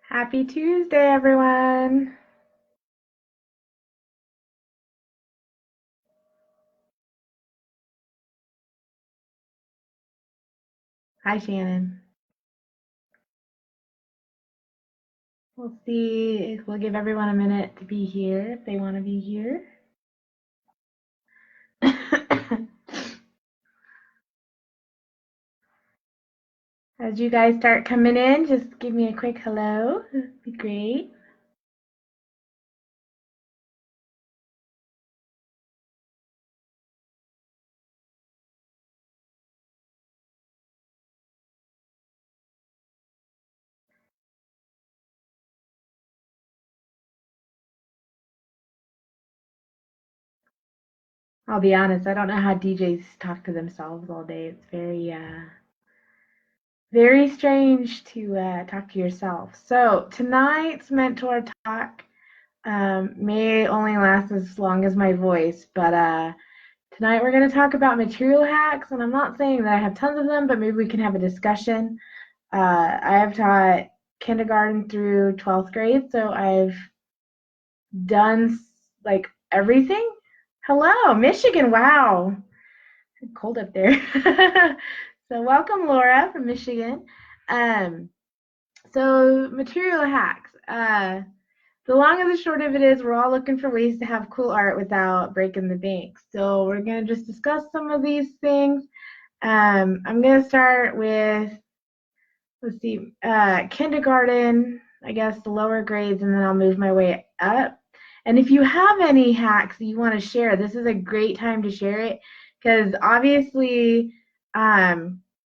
Happy Tuesday, everyone. Hi, Shannon. We'll see. We'll give everyone a minute to be here if they want to be here. As you guys start coming in, just give me a quick hello. That'd be great. I'll be honest, I don't know how DJs talk to themselves all day. It's very strange to talk to yourself. So tonight's mentor talk may only last as long as my voice, but tonight we're going to talk about material hacks, and I'm not saying that I have tons of them, but maybe we can have a discussion. I have taught kindergarten through 12th grade, so I've done like everything. Hello, Michigan. Wow. It's cold up there. So welcome, Laura from Michigan. Um, so material hacks. The long and the short of it is we're all looking for ways to have cool art without breaking the bank. So we're going to just discuss some of these things. I'm going to start with, let's see, kindergarten, I guess the lower grades, and then I'll move my way up. And if you have any hacks that you want to share, this is a great time to share it because obviously I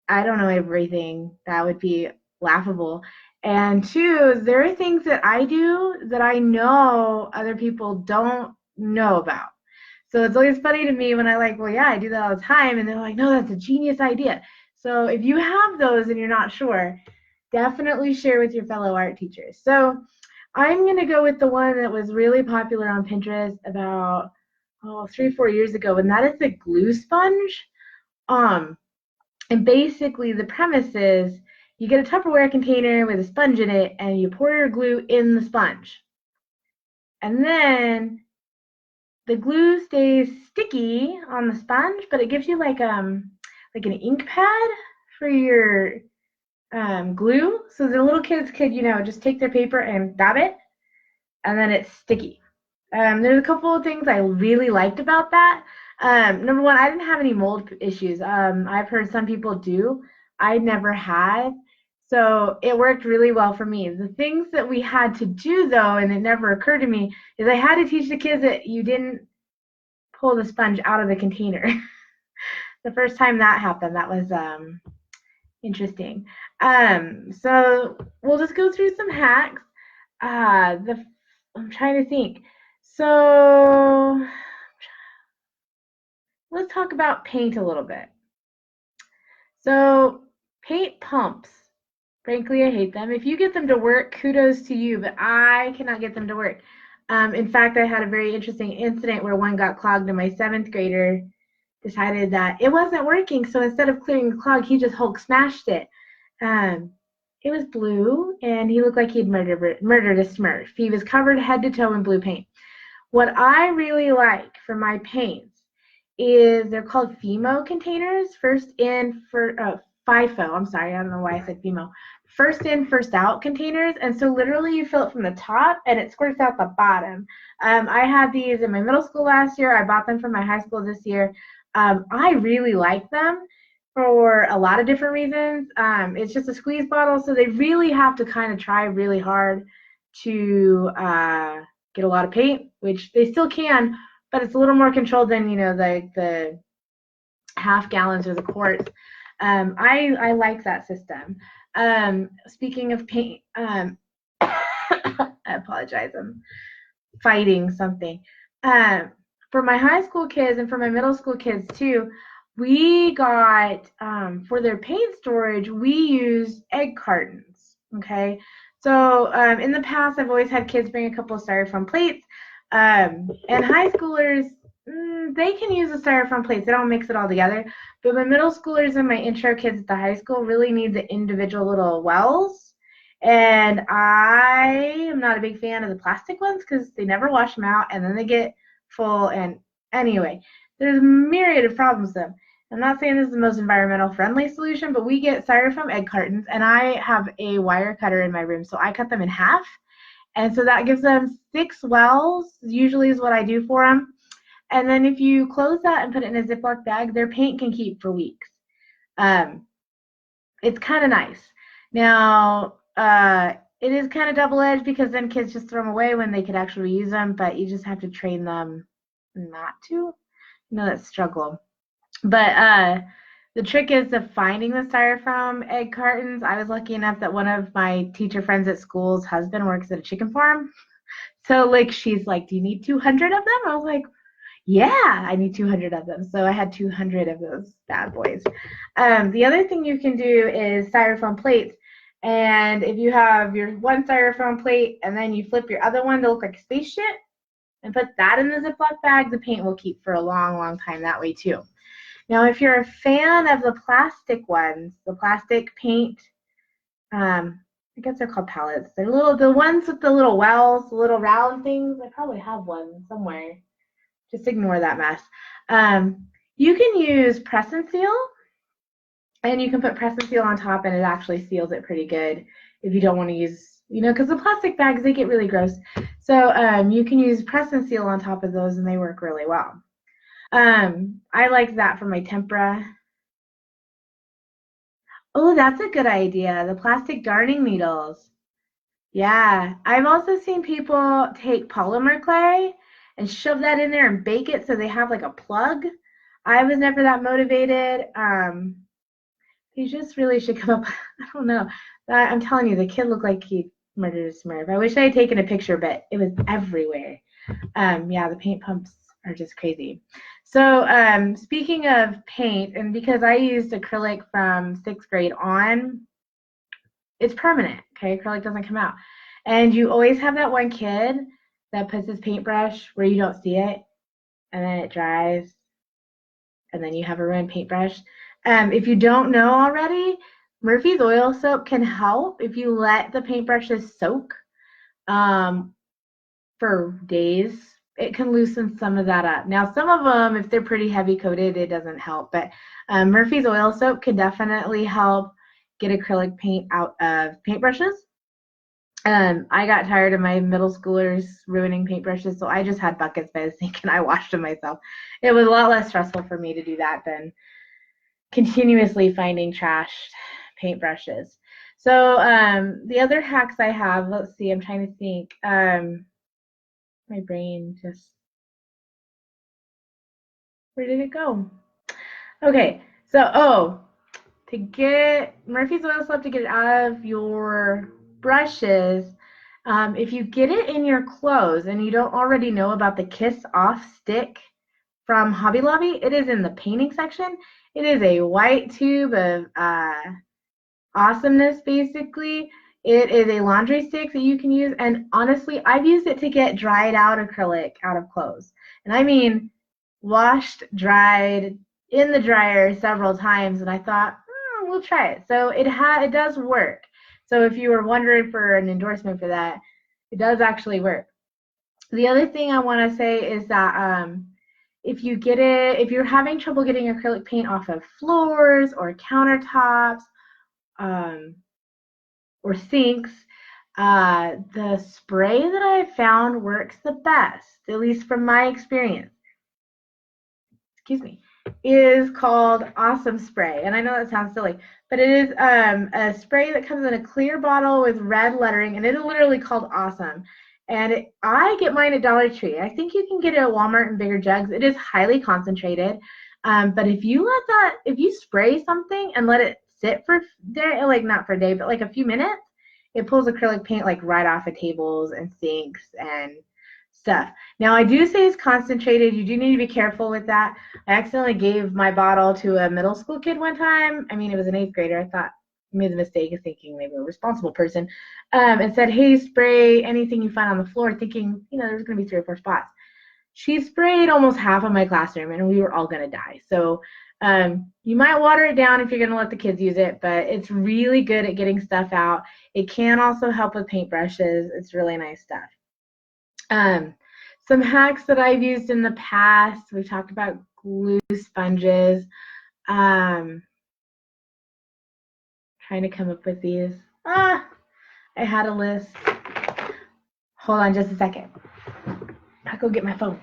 don't know everything. That would be laughable. And two, there are things that I do that I know other people don't know about. So it's always funny to me when I like, well, yeah, I do that all the time. And they're like, no, that's a genius idea. So if you have those and you're not sure, definitely share with your fellow art teachers. So I'm going to go with the one that was really popular on Pinterest about 3 or 4 years ago, and that is the glue sponge. Um, and basically, the premise is you get a Tupperware container with a sponge in it, and you pour your glue in the sponge. And then the glue stays sticky on the sponge, but it gives you like an ink pad for your glue, so the little kids could just take their paper and dab it, and then it's sticky. There's a couple of things I really liked about that. Number one, I didn't have any mold issues. I've heard some people do. I never had. So it worked really well for me. The things that we had to do, though, and it never occurred to me, is I had to teach the kids that you didn't pull the sponge out of the container. The first time that happened, that was interesting. So we'll just go through some hacks. I'm trying to think. So let's talk about paint a little bit. So paint pumps. Frankly, I hate them. If you get them to work, kudos to you, but I cannot get them to work. In fact, I had a very interesting incident where one got clogged and my 7th grader decided that it wasn't working. So instead of clearing the clog, he just Hulk smashed it. Um, it was blue, and he looked like he'd murdered a Smurf. He was covered head to toe in blue paint. What I really like for my paints is they're called FIMO containers, first in for FIFO. I'm sorry, I don't know why I said FIMO. First in, first out containers, and so literally you fill it from the top and it squirts out the bottom. I had these in my middle school last year. I bought them from my high school this year. I really like them for a lot of different reasons. It's just a squeeze bottle, so they really have to kind of try really hard to get a lot of paint, which they still can, but it's a little more controlled than the half gallons or the quarts. I like that system. Speaking of paint, I apologize. I'm fighting something. For my high school kids and for my middle school kids too, we got for their paint storage, we use egg cartons. Okay, so in the past, I've always had kids bring a couple of styrofoam plates, and high schoolers they can use the styrofoam plates. They don't mix it all together. But my middle schoolers and my intro kids at the high school really need the individual little wells, And I am not a big fan of the plastic ones because they never wash them out and then they get full. And anyway, there's a myriad of problems with them. I'm not saying this is the most environmental friendly solution, but we get styrofoam egg cartons, and I have a wire cutter in my room, so I cut them in half. And so that gives them 6 wells, usually is what I do for them. And then if you close that and put it in a Ziploc bag, their paint can keep for weeks. It's kind of nice. Now, it is kind of double-edged because then kids just throw them away when they could actually use them, but you just have to train them not to. You know, that struggle. But the trick is to finding the styrofoam egg cartons. I was lucky enough that one of my teacher friends at school's husband works at a chicken farm. So, like, she's like, do you need 200 of them? I was like, yeah, I need 200 of them. So I had 200 of those bad boys. The other thing you can do is styrofoam plates. And if you have your one styrofoam plate and then you flip your other one to look like a spaceship and put that in the Ziploc bag, the paint will keep for a long, long time that way too. Now, if you're a fan of the plastic ones, the plastic paint, I guess they're called pallets. They're the ones with the little wells, the little round things. I probably have one somewhere. Just ignore that mess. You can use press and seal, and you can put press and seal on top, and it actually seals it pretty good if you don't want to use, because the plastic bags, they get really gross. So you can use press and seal on top of those, and they work really well. I like that for my tempera. Oh, that's a good idea. The plastic darning needles. Yeah, I've also seen people take polymer clay and shove that in there and bake it so they have like a plug. I was never that motivated. You just really should come up. I don't know. I'm telling you, the kid looked like he murdered a Smurf. I wish I had taken a picture, but it was everywhere. Yeah, the paint pumps are just crazy. So speaking of paint, and because I used acrylic from 6th grade on, it's permanent, okay? Acrylic doesn't come out. And you always have that one kid that puts his paintbrush where you don't see it, and then it dries, and then you have a ruined paintbrush. If you don't know already, Murphy's oil soap can help if you let the paintbrushes soak for days. It can loosen some of that up. Now, some of them, if they're pretty heavy coated, it doesn't help. But Murphy's oil soap can definitely help get acrylic paint out of paintbrushes. I got tired of my middle schoolers ruining paintbrushes, so I just had buckets by the sink and I washed them myself. It was a lot less stressful for me to do that than continuously finding trashed paintbrushes. So the other hacks I have, let's see, I'm trying to think. My brain just, where did it go? Okay, so, to get Murphy's oil soap, to get it out of your brushes, if you get it in your clothes and you don't already know about the Kiss Off stick from Hobby Lobby, it is in the painting section. It is a white tube of awesomeness, basically. It is a laundry stick that you can use, and honestly, I've used it to get dried out acrylic out of clothes. And I mean, washed, dried, in the dryer several times, and I thought, we'll try it. So it does work. So if you were wondering for an endorsement for that, it does actually work. The other thing I want to say is that if you're having trouble getting acrylic paint off of floors or countertops or sinks, the spray that I found works the best, at least from my experience. Excuse me. Is called Awesome Spray. And I know that sounds silly, but it is a spray that comes in a clear bottle with red lettering, and it is literally called Awesome. And I get mine at Dollar Tree. I think you can get it at Walmart in bigger jugs. It is highly concentrated. But if you spray something and let it sit for a day, like not for a day, but like a few minutes, it pulls acrylic paint like right off of tables and sinks and stuff. Now, I do say it's concentrated. You do need to be careful with that. I accidentally gave my bottle to a middle school kid one time. I mean, it was an 8th grader. I thought I made the mistake of thinking they were a responsible person, and said, hey, spray anything you find on the floor, thinking, there's going to be 3 or 4 spots. She sprayed almost half of my classroom, and we were all going to die. So You might water it down if you're going to let the kids use it, but it's really good at getting stuff out. It can also help with paintbrushes. It's really nice stuff. Some hacks that I've used in the past, we talked about glue sponges. Trying to come up with these. I had a list. Hold on just a second. I'll go get my phone.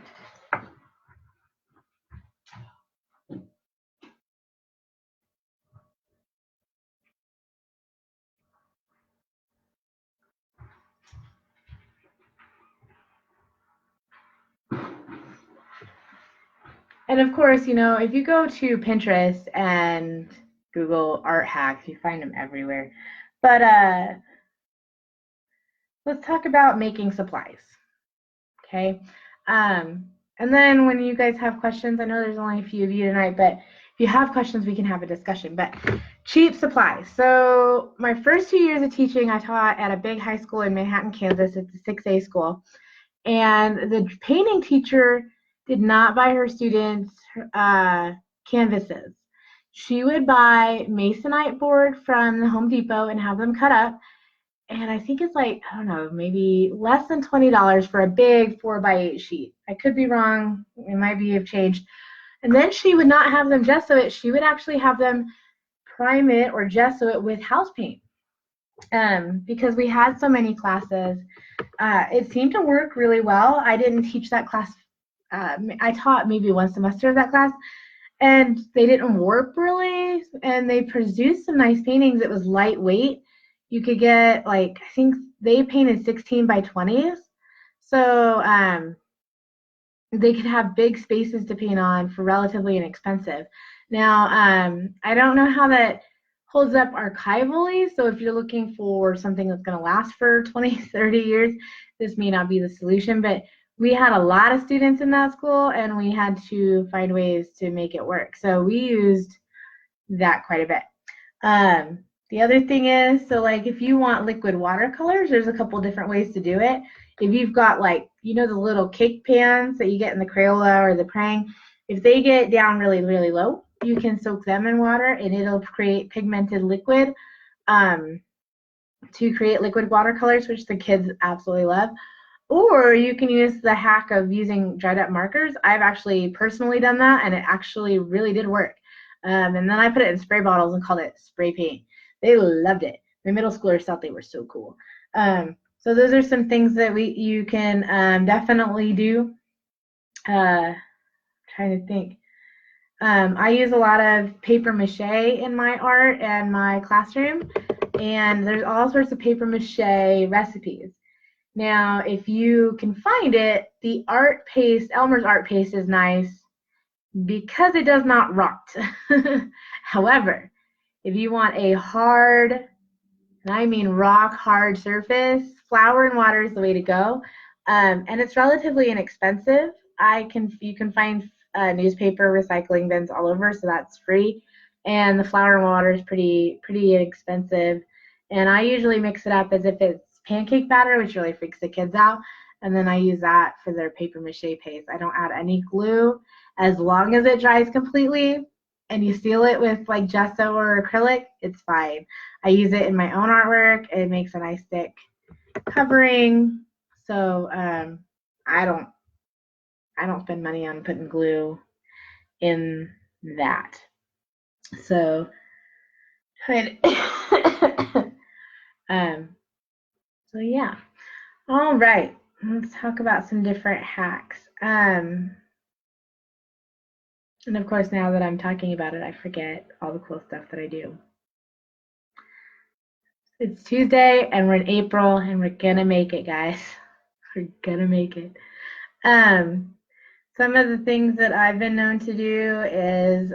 And of course, you know, if you go to Pinterest and Google art hacks, you find them everywhere. But let's talk about making supplies. Okay. And then when you guys have questions, I know there's only a few of you tonight, but if you have questions, we can have a discussion. But cheap supplies. So my first 2 years of teaching, I taught at a big high school in Manhattan, Kansas. It's a 6A school. And the painting teacher did not buy her students canvases. She would buy masonite board from the Home Depot and have them cut up. And I think it's like, I don't know, maybe less than $20 for a big 4x8 sheet. I could be wrong. It might be have changed. And then she would not have them gesso it. She would actually have them prime it or gesso it with house paint. Because we had so many classes, it seemed to work really well. I didn't teach that class. I taught maybe one semester of that class, and they didn't warp really, and they produced some nice paintings. It was lightweight. You could get, like, I think they painted 16 by 20s, so they could have big spaces to paint on for relatively inexpensive. Now, I don't know how that holds up archivally, so if you're looking for something that's going to last for 20, 30 years, this may not be the solution, but we had a lot of students in that school, and we had to find ways to make it work. So we used that quite a bit. The other thing is, so like if you want liquid watercolors, there's a couple different ways to do it. If you've got, like, you know, the little cake pans that you get in the Crayola or the Prang, if they get down really, really low, you can soak them in water and it'll create pigmented liquid to create liquid watercolors, which the kids absolutely love. Or you can use the hack of using dried up markers. I've actually personally done that, and it actually really did work. And then I put it in spray bottles and called it spray paint. They loved it. My middle schoolers thought they were so cool. So those are some things that you can definitely do. Trying to think. I use a lot of paper mache in my art and my classroom, and there's all sorts of paper mache recipes. Now, if you can find it, the art paste, Elmer's art paste, is nice because it does not rot. However, if you want a hard, and I mean rock hard surface, flour and water is the way to go. And it's relatively inexpensive. You can find newspaper recycling bins all over, so that's free. And the flour and water is pretty inexpensive. And I usually mix it up as if it's pancake batter, which really freaks the kids out. And then I use that for their paper mache paste. I don't add any glue. As long as it dries completely and you seal it with like gesso or acrylic, it's fine. I use it in my own artwork. It makes a nice thick covering. So I don't spend money on putting glue in that. So so yeah. All right. Let's talk about some different hacks. And of course, now that I'm talking about it, I forget all the cool stuff that I do. It's Tuesday and we're in April and we're gonna make it, guys. We're gonna make it. Some of the things that I've been known to do is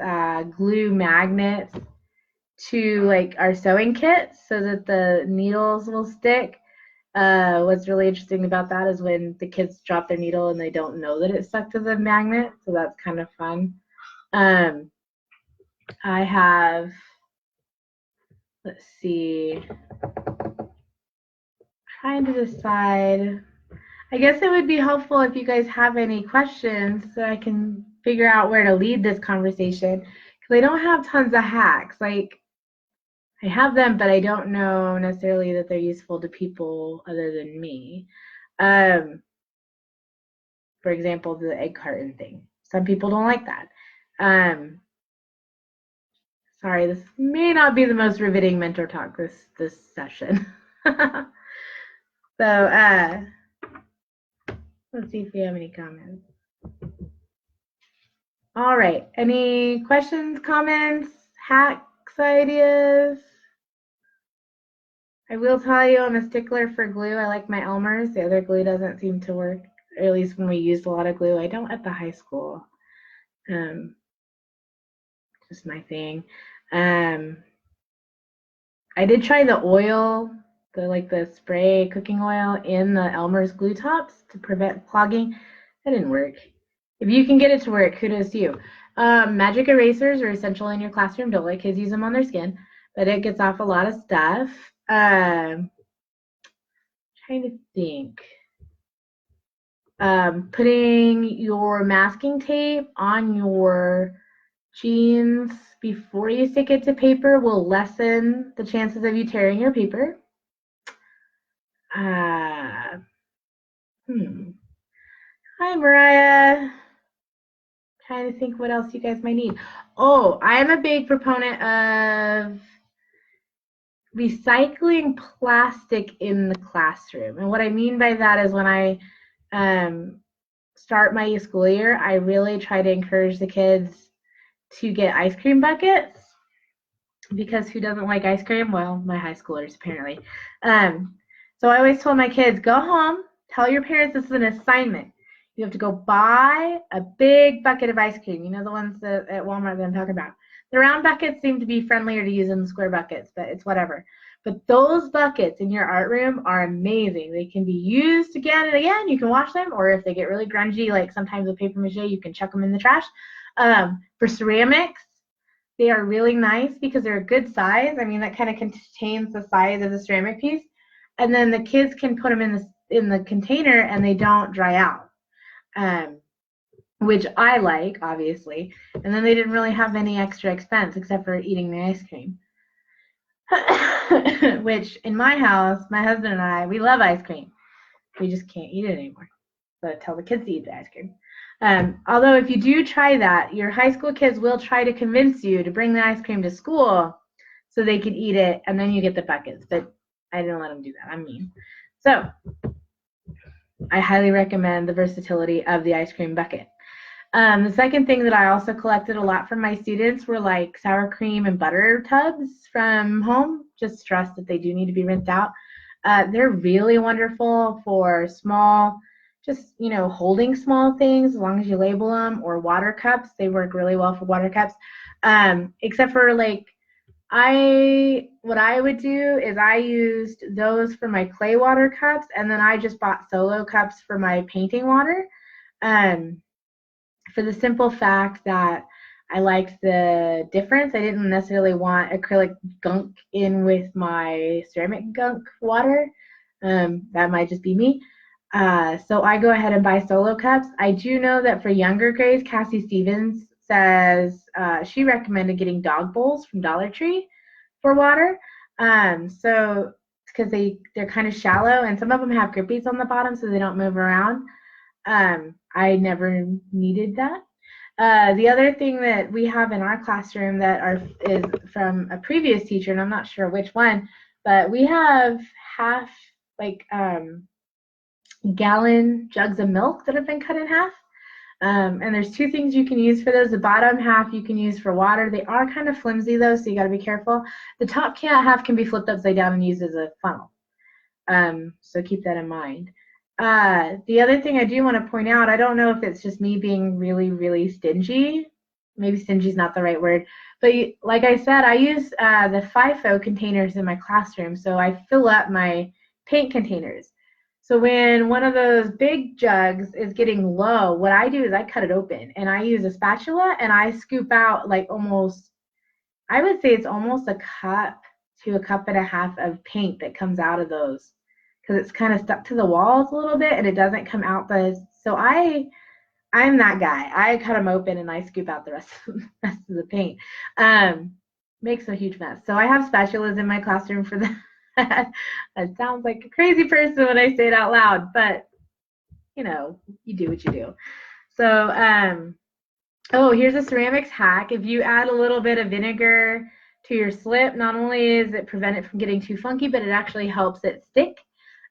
glue magnets to like our sewing kits so that the needles will stick. What's really interesting about that is when the kids drop their needle and they don't know that it's stuck to the magnet, so that's kind of fun. I have, let's see, trying to decide. I guess it would be helpful if you guys have any questions so I can figure out where to lead this conversation, because because I don't have tons of hacks. Like, I have them, but I don't know necessarily that they're useful to people other than me. For example, the egg carton thing. Some people don't like that. Um, sorry, this may not be the most riveting mentor talk this session. So let's see if we have any comments. All right. Any questions, comments, hacks, ideas? I will tell you I'm a stickler for glue. I like my Elmer's. The other glue doesn't seem to work, or at least when we used a lot of glue. I don't at the high school. Just my thing. I did try the oil, the spray cooking oil in the Elmer's glue tops to prevent clogging. That didn't work. If you can get it to work, kudos to you. Magic erasers are essential in your classroom. Don't let kids use them on their skin, but it gets off a lot of stuff. Trying to think. Putting your masking tape on your jeans before you stick it to paper will lessen the chances of you tearing your paper. Hi, Mariah. Trying to think what else you guys might need. Oh, I am a big proponent of recycling plastic in the classroom. And what I mean by that is when I start my school year, I really try to encourage the kids to get ice cream buckets, because who doesn't like ice cream? Well, my high schoolers apparently. So I always told my kids, go home, tell your parents this is an assignment. You have to go buy a big bucket of ice cream. You know, the ones that at Walmart that I'm talking about. The round buckets seem to be friendlier to use than the square buckets, but it's whatever. But those buckets in your art room are amazing. They can be used again and again. You can wash them, or if they get really grungy, like sometimes with paper mache, you can chuck them in the trash. For ceramics, they are really nice because they're a good size. I mean, that kind of contains the size of the ceramic piece. And then the kids can put them in the container and they don't dry out, which I like, obviously. And then they didn't really have any extra expense except for eating the ice cream. Which in my house, my husband and I, we love ice cream. We just can't eat it anymore. So tell the kids to eat the ice cream. Although if you do try that, your high school kids will try to convince you to bring the ice cream to school so they can eat it, and then you get the buckets. But I didn't let them do that. I'm mean. So I highly recommend the versatility of the ice cream bucket. The second thing that I also collected a lot from my students were like sour cream and butter tubs from home. Just stress that they do need to be rinsed out. They're really wonderful for small, just, you know, holding small things as long as you label them, or water cups. They work really well for water cups. Except for like, what I would do is I used those for my clay water cups, and then I just bought solo cups for my painting water. For the simple fact that I liked the difference. I didn't necessarily want acrylic gunk in with my ceramic gunk water. That might just be me. So I go ahead and buy solo cups. I do know that for younger grades, Cassie Stevens says she recommended getting dog bowls from Dollar Tree for water. So because they're kind of shallow, and some of them have grippies on the bottom so they don't move around. I never needed that. The other thing that we have in our classroom is from a previous teacher, and I'm not sure which one, but we have half gallon jugs of milk that have been cut in half. And there's two things you can use for those. The bottom half you can use for water. They are kind of flimsy though, so you got to be careful. The top half can be flipped upside down and used as a funnel. So keep that in mind. The other thing I do want to point out, I don't know if it's just me being really, really stingy. Maybe stingy is not the right word. But like I said, I use the FIFO containers in my classroom. So I fill up my paint containers. So when one of those big jugs is getting low, what I do is I cut it open. And I use a spatula and I scoop out like almost, I would say it's almost a cup to a cup and a half of paint that comes out of those, because it's kind of stuck to the walls a little bit and it doesn't come out. So I I'm that guy. I cut them open and I scoop out the rest of the paint. Makes a huge mess. So I have spatulas in my classroom for that. That sounds like a crazy person when I say it out loud, but you know, you do what you do. So, oh, here's a ceramics hack. If you add a little bit of vinegar to your slip, not only does it prevent it from getting too funky, but it actually helps it stick.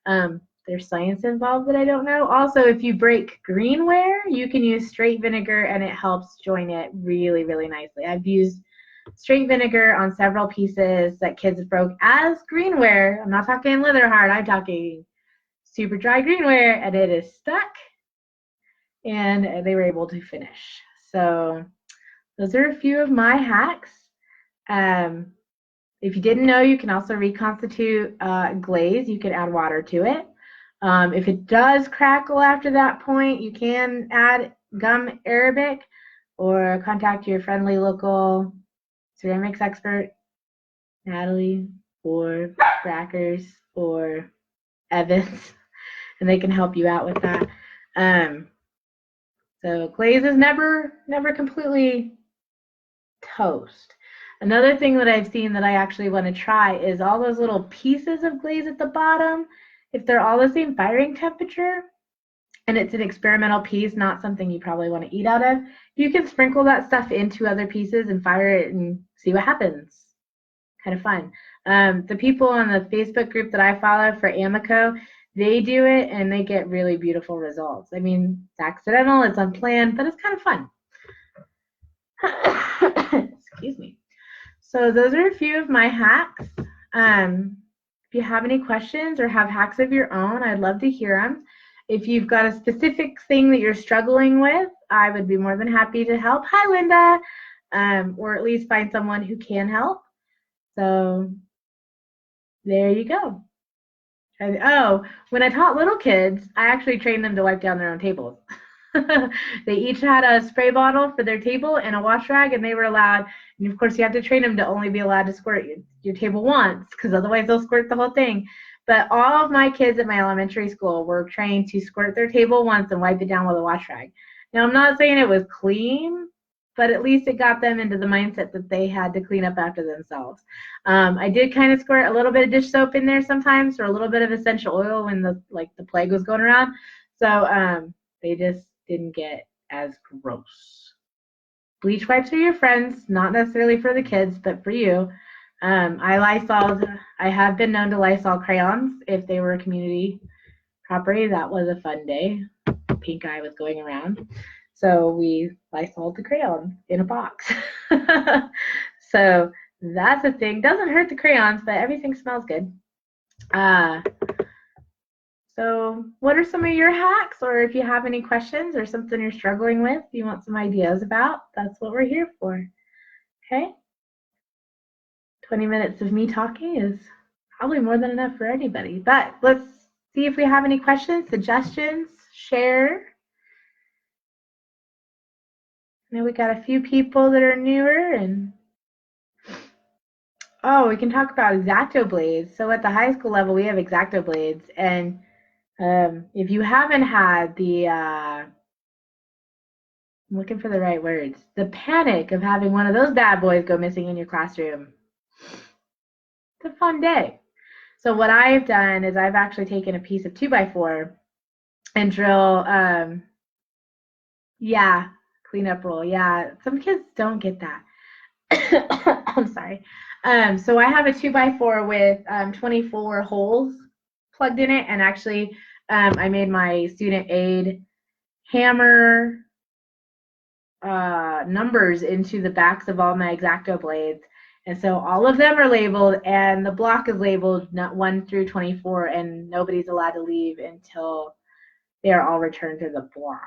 There's science involved that I don't know. Also, if you break greenware, you can use straight vinegar and it helps join it really, really nicely. I've used straight vinegar on several pieces that kids broke as greenware. I'm not talking leather hard, I'm talking super dry greenware, and it is stuck and they were able to finish. So those are a few of my hacks. If you didn't know, you can also reconstitute glaze. You can add water to it. If it does crackle after that point, you can add gum arabic or contact your friendly local ceramics expert, Natalie, or Brackers, or Evans, and they can help you out with that. So glaze is never completely toast. Another thing that I've seen that I actually want to try is all those little pieces of glaze at the bottom. If they're all the same firing temperature, and it's an experimental piece, not something you probably want to eat out of, you can sprinkle that stuff into other pieces and fire it and see what happens. Kind of fun. The people on the Facebook group that I follow for Amico, they do it and they get really beautiful results. I mean, it's accidental, it's unplanned, but it's kind of fun. Excuse me. So those are a few of my hacks. If you have any questions or have hacks of your own, I'd love to hear them. If you've got a specific thing that you're struggling with, I would be more than happy to help. Hi, Linda. Or at least find someone who can help. So there you go. And, oh, when I taught little kids, I actually trained them to wipe down their own tables. They each had a spray bottle for their table and a wash rag, and they were allowed, and of course you have to train them to only be allowed to squirt your table once, because otherwise they'll squirt the whole thing. But all of my kids at my elementary school were trained to squirt their table once and wipe it down with a wash rag. Now, I'm not saying it was clean, but at least it got them into the mindset that they had to clean up after themselves. I did kind of squirt a little bit of dish soap in there sometimes, or a little bit of essential oil when the plague was going around. So they just didn't get as gross. Bleach wipes are your friends, not necessarily for the kids, but for you. I have been known to Lysol crayons if they were a community property. That was a fun day. Pink eye was going around. So we Lysoled the crayon in a box. So that's a thing. Doesn't hurt the crayons, but everything smells good. So what are some of your hacks, or if you have any questions or something you're struggling with, you want some ideas about, that's what we're here for. Okay? 20 minutes of me talking is probably more than enough for anybody, but let's see if we have any questions, suggestions, share. I know we got a few people that are newer, and oh, we can talk about X-Acto blades. So at the high school level, we have X-Acto blades, and if you haven't had the, I'm looking for the right words, the panic of having one of those bad boys go missing in your classroom, it's a fun day. So what I've done is I've actually taken a piece of 2x4 and drill, yeah, cleanup roll. Yeah, some kids don't get that. I'm sorry. So I have a 2x4 with 24 holes plugged in it, and actually I made my student aid hammer numbers into the backs of all my X-Acto blades, and so all of them are labeled, and the block is labeled 1 through 24, and nobody's allowed to leave until they are all returned to the block.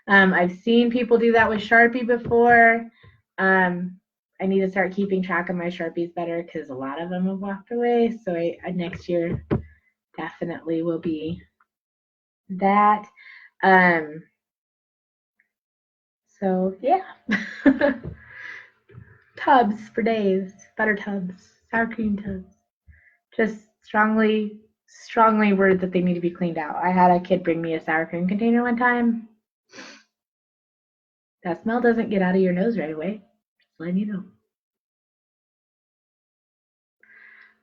I've seen people do that with Sharpie before. I need to start keeping track of my Sharpies better because a lot of them have walked away. So next year definitely will be that. So yeah. Tubs for days, butter tubs, sour cream tubs. Just strongly worded that they need to be cleaned out. I had a kid bring me a sour cream container one time. That smell doesn't get out of your nose right away. Just letting you know.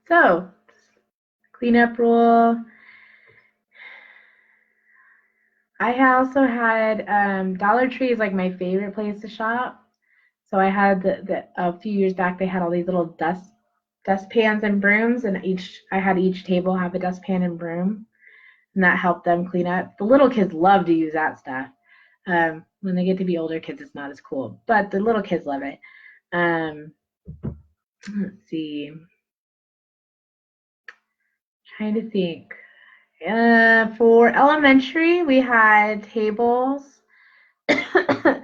So, cleanup rule. I also had Dollar Tree is like my favorite place to shop. So I had a few years back they had all these little dustpans and brooms, and I had each table have a dustpan and broom, and that helped them clean up. The little kids love to use that stuff. When they get to be older kids, it's not as cool, but the little kids love it. Let's see. Trying to think. For elementary, we had tables.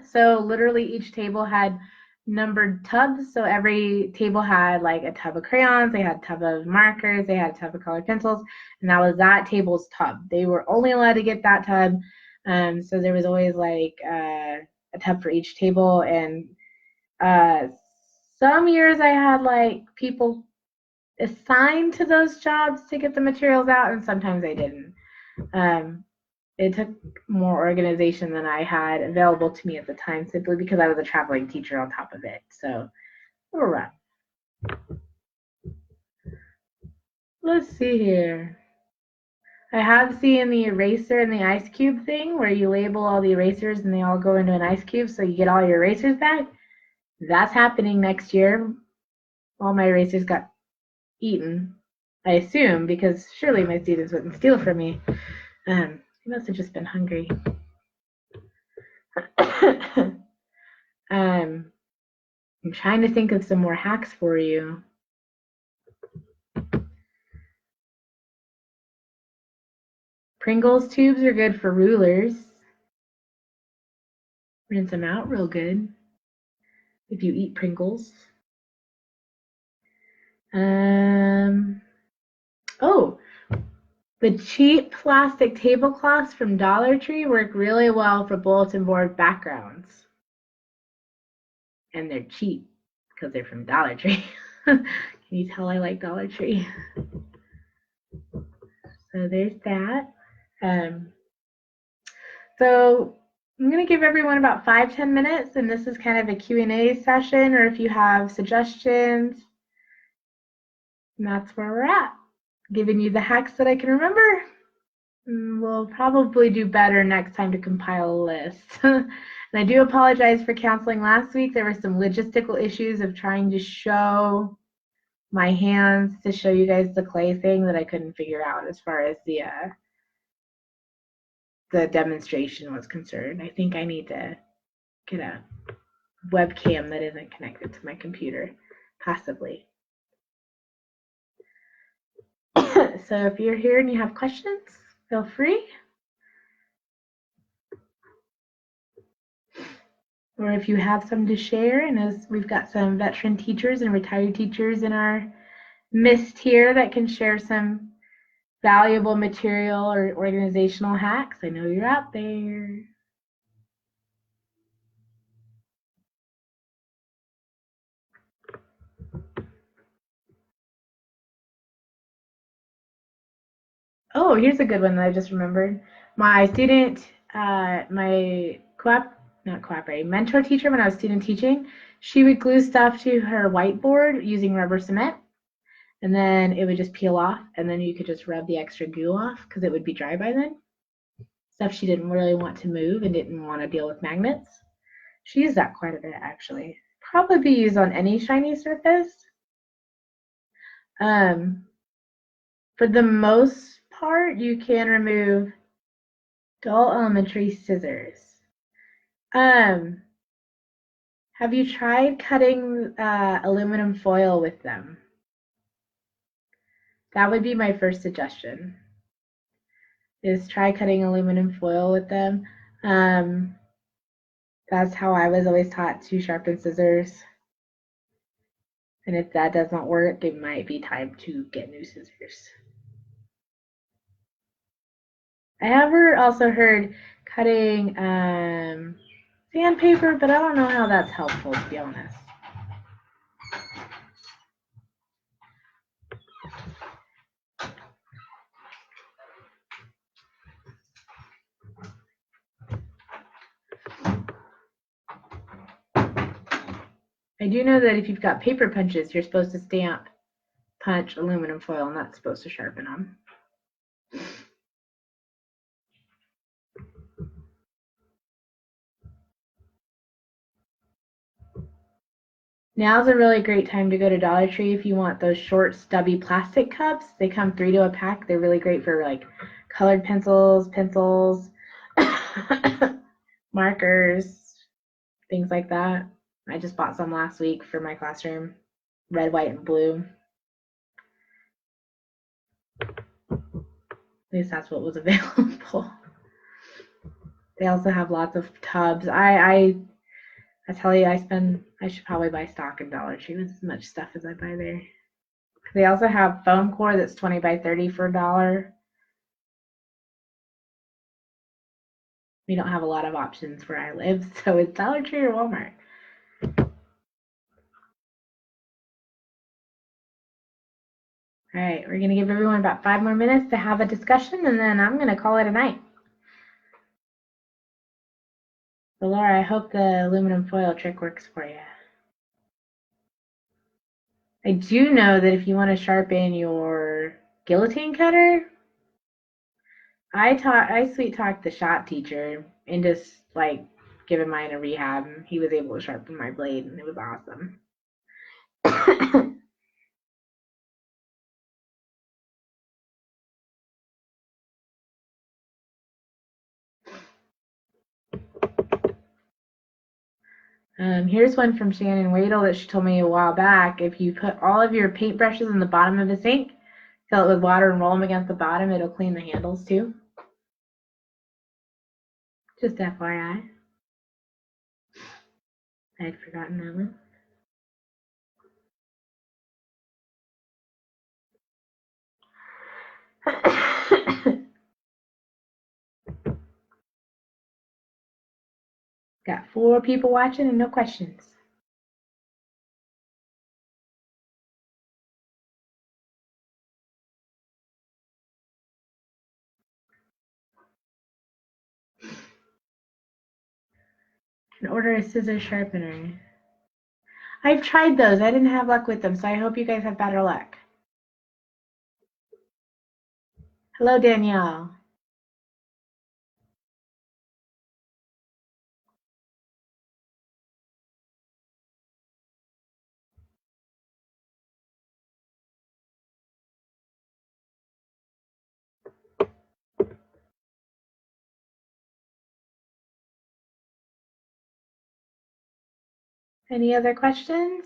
So literally each table had numbered tubs. So every table had like a tub of crayons, they had a tub of markers, they had a tub of colored pencils, and that was that table's tub. They were only allowed to get that tub. So there was always like a tub for each table. And some years I had like people assigned to those jobs to get the materials out, and sometimes I didn't. It took more organization than I had available to me at the time, simply because I was a traveling teacher on top of it. So, all right. Let's see here. I have seen the eraser and the ice cube thing where you label all the erasers and they all go into an ice cube so you get all your erasers back. That's happening next year. All my erasers got eaten, I assume, because surely my students wouldn't steal from me. They must have just been hungry. I'm trying to think of some more hacks for you. Pringles tubes are good for rulers. Rinse them out real good if you eat Pringles. Oh, the cheap plastic tablecloths from Dollar Tree work really well for bulletin board backgrounds. And they're cheap because they're from Dollar Tree. Can you tell I like Dollar Tree? So there's that. So I'm going to give everyone about 5-10 minutes, and this is kind of a Q&A session, or if you have suggestions, and that's where we're at. Giving you the hacks that I can remember. We'll probably do better next time to compile a list. And I do apologize for canceling last week. There were some logistical issues of trying to show my hands to show you guys the clay thing that I couldn't figure out as far as the demonstration was concerned. I think I need to get a webcam that isn't connected to my computer, possibly. So if you're here and you have questions, feel free. Or if you have some to share, and as we've got some veteran teachers and retired teachers in our midst here that can share some valuable material or organizational hacks, I know you're out there. Oh, here's a good one that I just remembered. My student, my mentor teacher when I was student teaching, she would glue stuff to her whiteboard using rubber cement, and then it would just peel off, and then you could just rub the extra glue off because it would be dry by then. Stuff she didn't really want to move and didn't want to deal with magnets. She used that quite a bit, actually. Probably be used on any shiny surface. For the most part, you can remove dull elementary scissors. Have you tried cutting aluminum foil with them? That would be my first suggestion, is try cutting aluminum foil with them. That's how I was always taught to sharpen scissors. And if that doesn't work, it might be time to get new scissors. I have also heard cutting sandpaper, but I don't know how that's helpful, to be honest. I do know that if you've got paper punches, you're supposed to stamp punch aluminum foil, and that's supposed to sharpen them. Now's a really great time to go to Dollar Tree if you want those short, stubby plastic cups. They come 3 to a pack. They're really great for like colored pencils, markers, things like that. I just bought some last week for my classroom. Red, white, and blue. At least that's what was available. They also have lots of tubs. I tell you, I should probably buy stock in Dollar Tree with as much stuff as I buy there. They also have foam core that's 20 by 30 for $1. We don't have a lot of options where I live, so it's Dollar Tree or Walmart. All right, we're going to give everyone about 5 more minutes to have a discussion, and then I'm going to call it a night. So Laura, I hope the aluminum foil trick works for you. I do know that if you want to sharpen your guillotine cutter, I sweet talked the shop teacher into like giving mine a rehab, and he was able to sharpen my blade, and it was awesome. Here's one from Shannon Wadle that she told me a while back. If you put all of your paintbrushes in the bottom of a sink, fill it with water and roll them against the bottom, it'll clean the handles too. Just FYI. I'd forgotten that one. Got 4 people watching and no questions. And order a scissor sharpener. I've tried those. I didn't have luck with them, so I hope you guys have better luck. Hello, Danielle. Any other questions?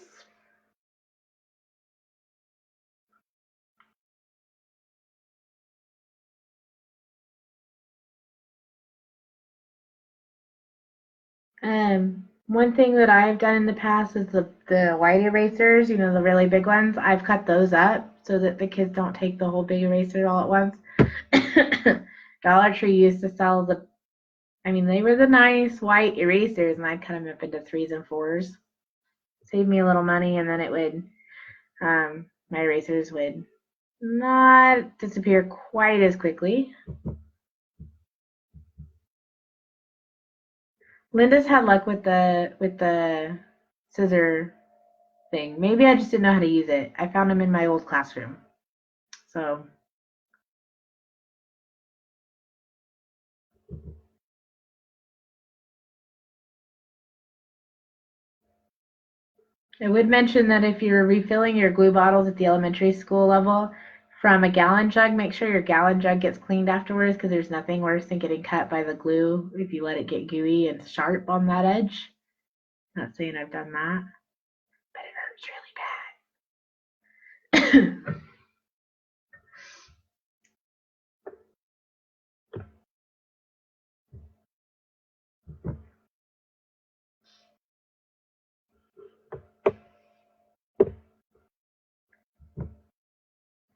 One thing that I've done in the past is the white erasers, you know, the really big ones. I've cut those up so that the kids don't take the whole big eraser all at once. Dollar Tree used to sell they were the nice white erasers, and I'd cut them up into 3s and 4s. Save me a little money, and then it would, my erasers would not disappear quite as quickly. Linda's had luck with the scissor thing. Maybe I just didn't know how to use it. I found them in my old classroom. So I would mention that if you're refilling your glue bottles at the elementary school level from a gallon jug, make sure your gallon jug gets cleaned afterwards, because there's nothing worse than getting cut by the glue if you let it get gooey and sharp on that edge. Not saying I've done that, but it hurts really bad.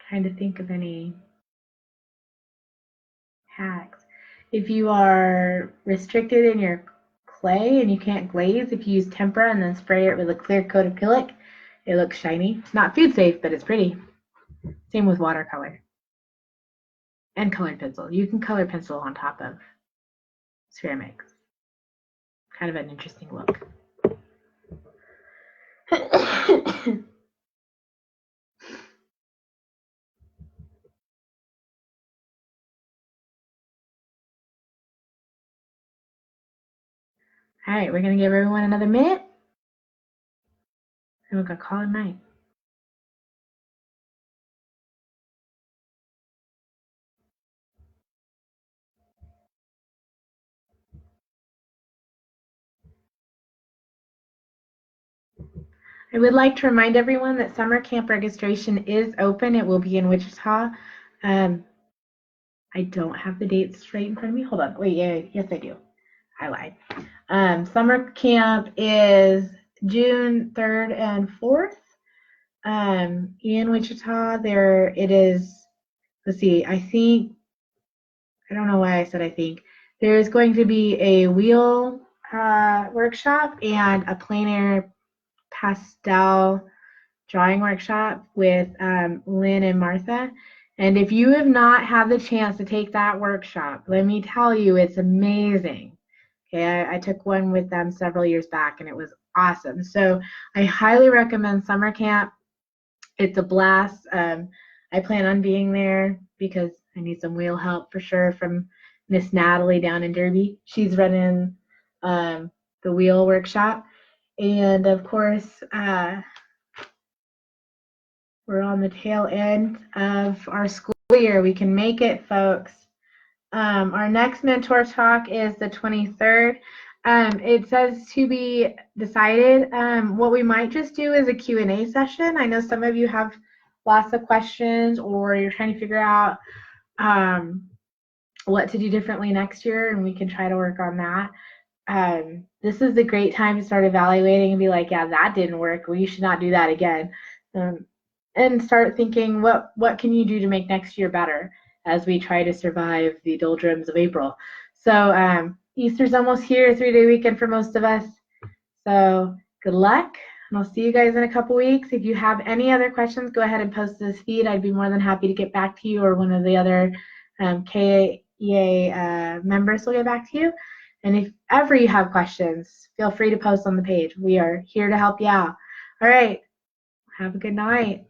Trying to think of any hacks. If you are restricted in your clay and you can't glaze, if you use tempera and then spray it with a clear coat of acrylic, it looks shiny. Not food safe, but it's pretty. Same with watercolor and colored pencil. You can color pencil on top of ceramics. Kind of an interesting look. All right, we're going to give everyone another minute, and we're going to call it night. I would like to remind everyone that summer camp registration is open. It will be in Wichita. I don't have the dates right in front of me. Hold on. Wait, yeah, yes, I do. I lied. Summer camp is June 3rd and 4th. In Wichita, there it is. Let's see. I don't know why I said I think. There is going to be a wheel workshop and a plein air pastel drawing workshop with Lynn and Martha. And if you have not had the chance to take that workshop, let me tell you, it's amazing. Okay, I took one with them several years back and it was awesome. So I highly recommend summer camp. It's a blast. I plan on being there because I need some wheel help for sure from Miss Natalie down in Derby. She's running the wheel workshop. And of course, we're on the tail end of our school year. We can make it, folks. Our next mentor talk is the 23rd. It says to be decided. What we might just do is a Q&A session. I know some of you have lots of questions or you're trying to figure out what to do differently next year, and we can try to work on that. This is a great time to start evaluating and be like, yeah, that didn't work. We should not do that again. And start thinking, what can you do to make next year better as we try to survive the doldrums of April. So Easter's almost here, 3-day weekend for most of us. So good luck, and I'll see you guys in a couple weeks. If you have any other questions, go ahead and post this feed. I'd be more than happy to get back to you, or one of the other KAEA members will get back to you. And if ever you have questions, feel free to post on the page. We are here to help you out. All right. Have a good night.